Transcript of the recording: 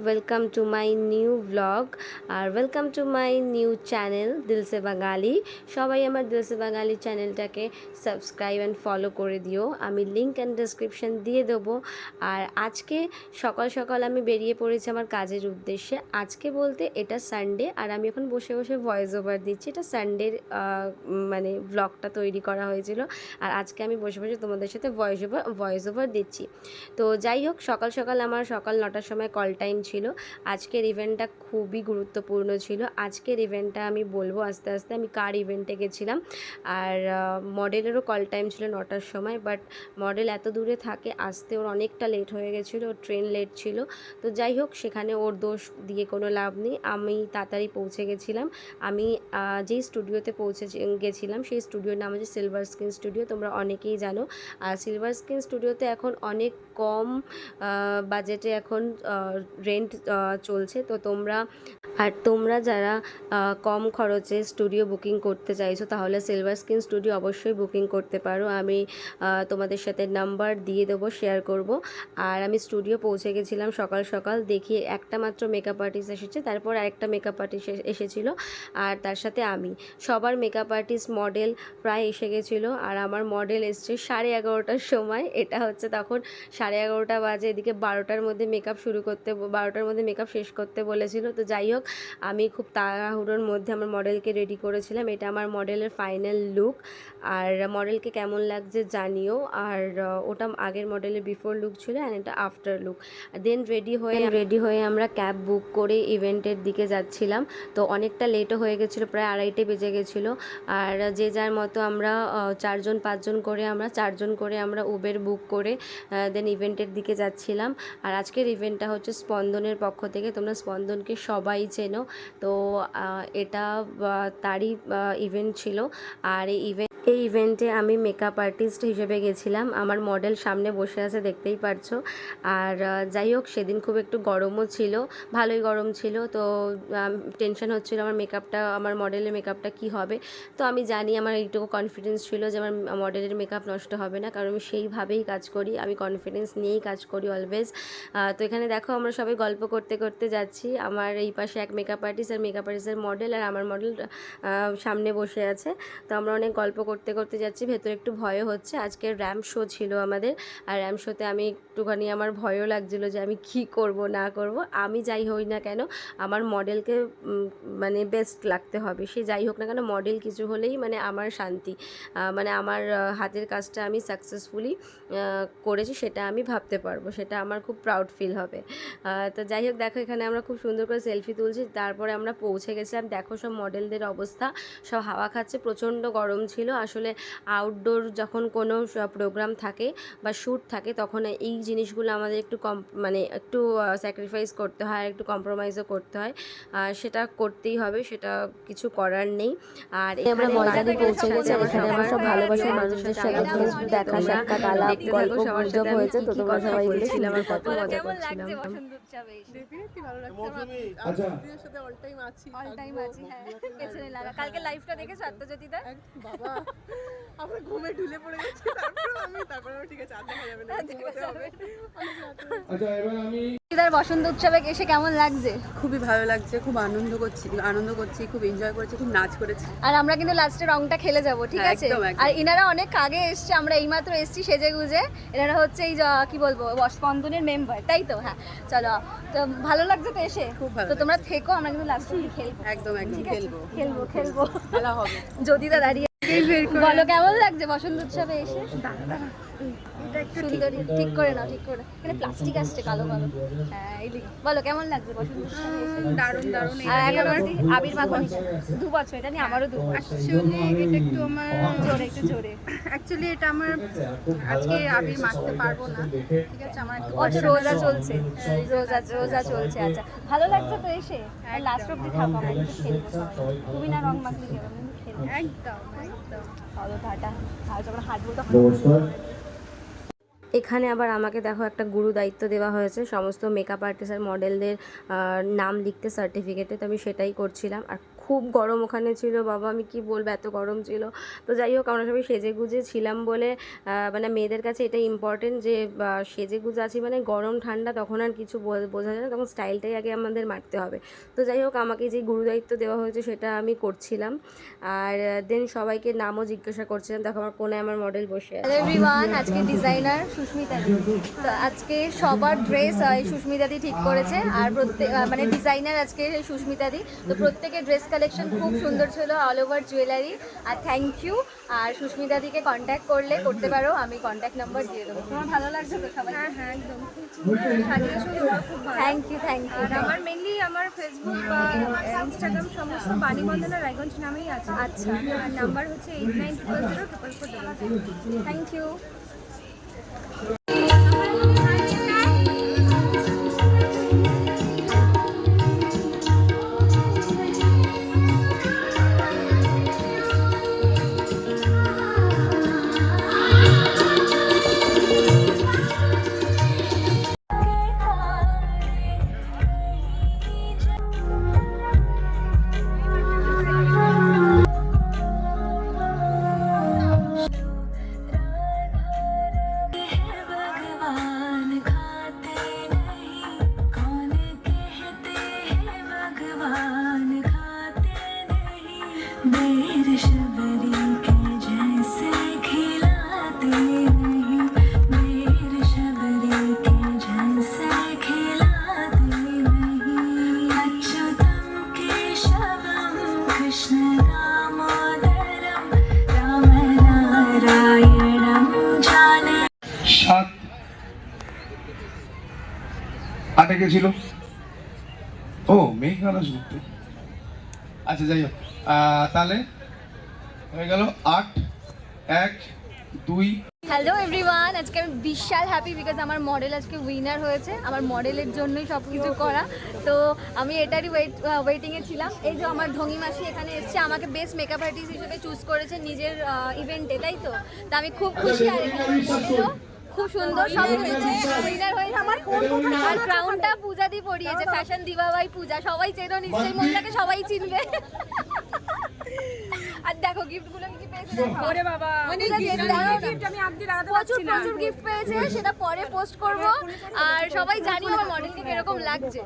Welcome to my new blog আর welcome to my new channel Dil Se বাঙালি। সবাই আমার দিল সে বাঙালি চ্যানেলটাকে সাবস্ক্রাইব অ্যান্ড ফলো করে দিও, আমি লিঙ্ক অ্যান্ড ডেসক্রিপশন দিয়ে দেবো। আর আজকে সকাল সকাল আমি বেরিয়ে পড়েছি আমার কাজের উদ্দেশ্যে। আজকে বলতে এটা সানডে, আর আমি এখন বসে বসে ভয়েস ওভার দিচ্ছি। এটা সানডের মানে ব্লগটা তৈরি করা হয়েছিল, আর আজকে আমি বসে বসে তোমাদের সাথে ভয়েস ওভার দিচ্ছি। তো যাই হোক, সকাল সকাল আমার সকাল 9টার সময় কল টাইম ছিল। আজকের ইভেন্টটা খুবই গুরুত্বপূর্ণ ছিল। আজকের ইভেন্টটা আমি বলবো আস্তে আস্তে আমি কার ইভেন্টে গেছিলাম। আর মডেলেরও কল টাইম ছিল 9টার সময়, বাট মডেল এত দূরে থাকে, আসতে ওর অনেকটা লেট হয়ে গেছিলো, ওর ট্রেন লেট ছিল। তো যাই হোক, সেখানে ওর দোষ দিয়ে কোনো লাভ নেই, আমি তাড়াতাড়ি পৌঁছে গেছিলাম। আমি যেই স্টুডিওতে গেছিলাম সেই স্টুডিওর নাম হচ্ছে সিলভার স্ক্রিন স্টুডিও, তোমরা অনেকেই জানো। আর সিলভার স্ক্রিন স্টুডিওতে এখন অনেক কম বাজেটে এখন রেন্ট চলছে। তো তোমরা যারা কম খরচে স্টুডিও বুকিং করতে চাইছো, তাহলে সিলভার স্ক্রিন স্টুডিও অবশ্যই বুকিং করতে পারো। আমি তোমাদের সাথে নাম্বার দিয়ে দেবো, শেয়ার করব। আর আমি স্টুডিও পৌঁছে গেছিলাম সকাল সকাল, দেখি একটা মাত্র মেকআপ আর্টিস্ট এসেছে, তারপর আরেকটা মেকআপ আর্টিস্ট এসেছিল, আর তার সাথে আমি। সবার মেকআপ আর্টিস্ট মডেল প্রায় এসে গেছিলো, আর আমার মডেল এসছে 11:30টার সময়। এটা হচ্ছে তখন 11:30 বাজে, এদিকে 12টার মধ্যে মেকআপ শেষ করতে বলেছিল। তো যাই হোক, আমি খুব তাড়াহুড়োর মধ্যে আমার মডেলকে রেডি করেছিলাম। এটা আমার মডেলের ফাইনাল লুক। আর মডেলকে কেমন লাগছে জানিও। আর ওটা আগের মডেলের বিফোর লুক ছিল, অ্যান্ড এটা আফটার লুক। দেন রেডি হয়ে আমরা ক্যাব বুক করে ইভেন্টের দিকে যাচ্ছিলাম। তো অনেকটা লেটও হয়ে গেছিলো, প্রায় 2:30 বেজে গেছিলো। আর যে যার মতো আমরা 4-5 করে আমরা উবের বুক করে দেন ইভেন্টের দিকে যাচ্ছিলাম। আর আজকের ইভেন্টটা হচ্ছে স্পন্দনের পক্ষ থেকে, তোমরা স্পন্দনকে সবাই চেনো। তো এটা তারই ইভেন্ট ছিল। আর এই ইভেন্টে আমি মেকআপ আর্টিস্ট হিসেবে গেছিলাম। আমার মডেল সামনে বসে আছে, দেখতেই পারছো। আর যাই হোক, সেদিন খুব একটু গরমও ছিল, ভালোই গরম ছিল। তো টেনশন হচ্ছিল আমার মডেলের মেকআপটা কি হবে। তো আমি জানি, আমার এইটুকু কনফিডেন্স ছিল যে আমার মডেলের মেকআপ নষ্ট হবে না, কারণ আমি সেইভাবেই কাজ করি, আমি কনফিডেন্স নিয়েই কাজ করি অলওয়েজ। তো এখানে দেখো, আমরা সবাই গল্প করতে করতে যাচ্ছি। আমার এই পাশে এক মেকআপ আর্টিস্ট আর মেকআপ আর্টিস্টের মডেল, আর আমার মডেল সামনে বসে আছে। তো আমরা অনেক গল্প করতে করতে যাচ্ছি। ভেতরে একটু ভয়ও হচ্ছে, আজকে র্যাম্প শো ছিল আমাদের। আর র্যাম্প শোতে আমি একটুখানি আমার ভয়ও লাগছিলো যে আমি কি করব না করব। আমি যাই হই না কেন, আমার মডেলকে মানে বেস্ট লাগতে হবে। সে যাই হোক না কেন, মডেল কিছু হলেই মানে আমার শান্তি। মানে আমার হাতের কাজটা আমি সাকসেসফুলি করেছি, সেটা আমি ভাবতে পারবো, সেটা আমার খুব প্রাউড ফিল হবে। তো যাই হোক, দেখো এখানে আমরা খুব সুন্দর করে সেলফি তুলছি। তারপরে আমরা পৌঁছে গেছিলাম। দেখো সব মডেলদের অবস্থা, সব হাওয়া খাচ্ছে, প্রচণ্ড গরম ছিল। আসলে আউটডোর যখন কোনো প্রোগ্রাম থাকে বা শ্যুট থাকে, তখন এই জিনিসগুলো আমাদের একটু একটু স্যাক্রিফাইস করতে হয়, একটু কম্প্রোমাইজও করতে হয়। সেটা করতেই হবে, সেটা কিছু করার নেই। আর আমরা ময়দানে পৌঁছে গেছি। এখানে আমার সব ভালোবাসার মানুষদের সাথে দেখা সাক্ষাৎ আলাপ গল্প গুজব হয়েছে। তো তোমরা সবাই মিলে ছিলাম, কত মজা করছিলাম। আচ্ছা, সাথে অল টাইম আছি, হ্যাঁ, পেছনে লাগা। কালকে লাইভটা দেখেছো আত্মজ্যোতিদা? বাবা, আমরা ঘুমে ঢুলে পড়ে গেছি। তারপর ঠিক আছে, আর দেখা যাবে না, ঘুমোতে হবে। আচ্ছা, এবার আমি বসন্ত উৎসবে এসে কেমন লাগছে? খুবই ভালো লাগছে, খুব আনন্দ করছি, খুব এনজয় করছি, খুব নাচ করেছি। আর আমরা কিন্তু লাস্টে রংটা খেলে যাব, ঠিক আছে? আর ইনারা অনেক আগে এসছে, আমরা এইমাত্র এসছি সেজে গুজে। এনারা হচ্ছে এই কি বলবো, স্পন্দনের মেম্বার, তাই তো? হ্যাঁ, চলো। তো ভালো লাগছে তো এসে? খুব ভালো। তো তোমরা থেকো, আমরা কিন্তু লাস্টে খেলবো। একদম খেলবো খেলা হবে। যদিদা দাঁড়িয়ে বলো কেমন লাগছে বসন্ত উৎসবে এসে? সুন্দরী, ঠিক করে নাও, ঠিক করে। এখানে প্লাস্টিক আসছে কালো কালো। হ্যাঁ, বলো কেমন লাগছে বসন্ত উৎসবে এসে? দারুণ। আর এখন আবির মাখন 2 বছর, এটা নিয়ে আমারও 2 বছর। এটা একটু আমার একটু জোরে। অ্যাকচুয়ালি এটা আমার আজকে আবির মাখতে পারবো না, ঠিক আছে? আমার একটু রোজা চলছে, রোজা চলছে। আচ্ছা, ভালো লাগছে তো এসে? লাস্ট অব্দি থাকো, আমরা একটু খেলবো সবাই। তুমি না রং মাখলে কি হবে, খেলবো। একদম। চলো টাটা। আর যখন হাঁটবো তখন এখানে আবার আমাকে দেখো একটা গুরু দায়িত্ব দেওয়া হয়েছে, সমস্ত মেকআপ আর্টিস্ট আর মডেলদের নাম লিখতে সার্টিফিকেটে। তো আমি সেটাই করছিলাম। আর খুব গরম ওখানে ছিল বাবা, আমি কি বলবো, এত গরম ছিল। তো যাই হোক আমরা সবাই সেজে গুজে ছিলাম বলে মানে মেয়েদের কাছে এটা ইম্পর্টেন্ট যে সেজে গুজে আছি মানে গরম ঠান্ডা তখন আর কিছু বোঝা যায় না, তখন স্টাইলটাই আগে আমাদের মারতে হবে। তো যাই হোক আমাকে যে গুরুদায়িত্ব দেওয়া হয়েছে সেটা আমি করছিলাম। আর দেন সবাইকে নামও জিজ্ঞাসা করছিলাম। দেখো আমার কোণে আমার মডেল বসে আছে। হ্যালো এভরিওয়ান, আজকে ডিজাইনার সুস্মিতা দি। তো আজকে সবার ড্রেস সুস্মিতা দি ঠিক করেছে, আর প্রত্যেক মানে ডিজাইনার আজকে সুস্মিতা দি। তো প্রত্যেকের ড্রেস কালেকশন খুব সুন্দর ছিল, অল ওভার জুয়েলারি। আর থ্যাংক ইউ। আর সুস্মিতা দিকে কন্ট্যাক্ট করতে পারো, আমি কন্ট্যাক্ট নাম্বার দিয়ে দেবো। তোমার ভালো লাগছে তো সবাই? হ্যাঁ একদম খুব সুন্দর সাজিয়েছো, তোমরা খুব ভালো। Thank you. আর আমার মেনলি আমার ফেসবুক বা ইনস্টাগ্রাম সমস্ত বাণীবন্দনা রায়গঞ্জ নামেই আছে। আচ্ছা। আর নাম্বার হচ্ছে 8900444400। Thank you. সাত আটে গেছিল। ও মেঘনাথ ঘুরতে। আচ্ছা যাই হোক, তাহলে হয়ে গেল 8 1 2। হ্যালো এভরিওয়ান, আজকে আমি বিশাল হ্যাপি বিকজ আমার মডেল আজকে উইনার হয়েছে। আমার মডেলের জন্যই সব কিছু করা। তো আমি এটারই ওয়েটিংয়ে ছিলাম। এই যে আমার ঢঙ্গি মাসি এখানে এসছে, আমাকে বেস্ট মেকআপ আর্টিস্ট হিসেবে চুজ করেছে নিজের ইভেন্টে, তাই তো? তা আমি খুব খুশি। আর এখানে মডেলও খুব সুন্দর, সব উইনার হয়েছে। আমার আর ক্রাউনটা পূজা দি পরিয়েছে, ফ্যাশন দিবা বাই পূজা। সবাই চেনো নিশ্চয়ই, মনটাকে সবাই চিনবে। আর দেখো গিফটগুলো কি পেয়েছে দেখো। ওরে বাবা, অনেক গিফট আমি আজকে লাগাতে পারছি না। প্রচুর গিফট পেয়েছে, সেটা পরে পোস্ট করব। আর সবাই জানি আমার মডেলকে কিরকম লাগছে।